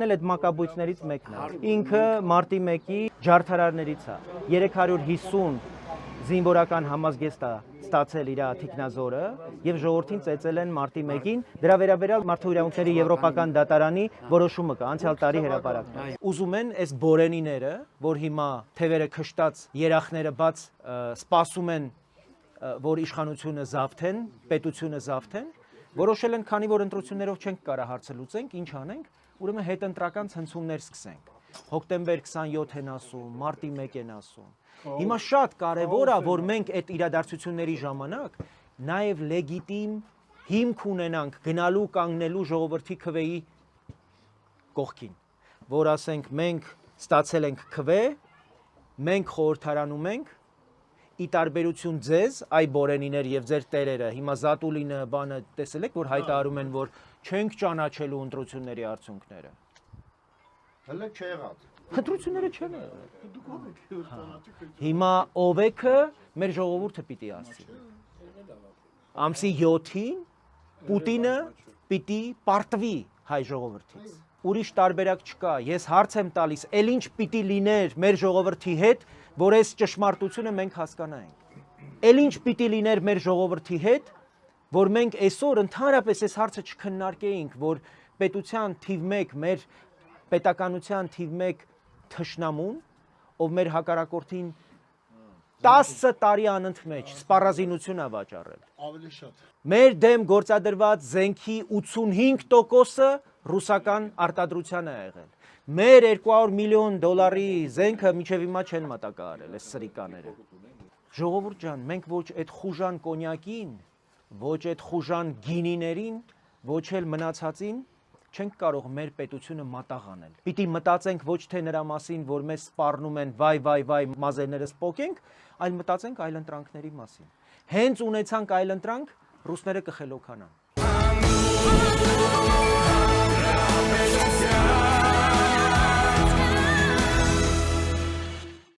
Այդ մակաբույծներից մեկն է։ Ինքը մարտի 1-ի ջարդարարներից է։ 350 զինվորական համազգեստ է ստացել իր թիկնազորը եւ ժողովրդին ծեծել են մարտի 1-ին։ Դրա վերաբերյալ մարդու իրավունքների եվրոպական դատարանի որոշումը կա, անցյալ տարի հրապարակն է։ Ուզում են այս բորենիները, որ հիմա թևերը քշտած երախները բաց սպասում են, որ իշխանությունը զավթեն, պետությունը զավթեն, որոշել են, քանի որ ընտրություններով չենք կարող հարցը լուծենք, ինչ անենք, ուրեմն հետընտրական ցնցումներ սկսենք։ Հոկտեմբեր 27 են ասում, մարտի 1 են ասում։ Հիմա շատ կարևոր է, որ մենք այդ իրադարձությունների ժամանակ նաև լեգիտիմ հիմք ունենանք գնալու կանգնելու ժողովրդի քվեի կողքին, որ ասենք մենք ստացել ենք քվե, մենք խորհրդարանում ենք, ի տարբերություն ձեզ, այ բորենիներ եւ ձեր տերերը, հիմա Զատուլինը բանը տեսել եք, որ հայտարարում են, որ չենք ճանաչելու ընտրությունների արդյունքները։ Հələ չեղած։ Ընտրությունները չեն եղել։ Հիմա ովեքը մեր ժողովուրդը պիտի ասի։ Ամսի 7-ին Պուտինը պիտի պարտվի հայ ժողովրդից։ Ուրիշ տարբերակ չկա։ Ես հարց եմ տալիս, ել ինչ պիտի լիներ մեր ժողովրդի հետ, որ այս ճշմարտությունը մենք հասկանայինք։ Ել ինչ պիտի լիներ մեր ժողովրդի հետ, որ մենք այսօր ընդհանրապես այս հարցը չքննարկեինք, որ պետության թիվ 1 մեր պետականության թիվ 1 թշնամուն, ով մեր հակառակորդին 10 տարի անընդմեջ սպառազինություն է վաճառել։ Ավելի շատ։ Մեր դեմ գործադրված զենքի 85%-ը ռուսական արտադրության է եղել։ Մեր 200 միլիոն դոլարի զենքը մինչև հիմա չեն մատակարարել այս սրիկաները։ Ժողովուրդ ջան, մենք ոչ այդ խուժան կոնյակին, ոչ այդ խուժան գինիներին, ոչ էլ մնացածին չենք կարող մեր պետությունը մատաղ անել։ Պիտի մտածենք ոչ թե նրա մասին, որ մեզ սպառնում են վայ, մազերներս պոկենք, այլ մտածենք այլընտրանքների մասին։ Հենց ունեցանք այլընտրանք, ռուսները կխելոքանան։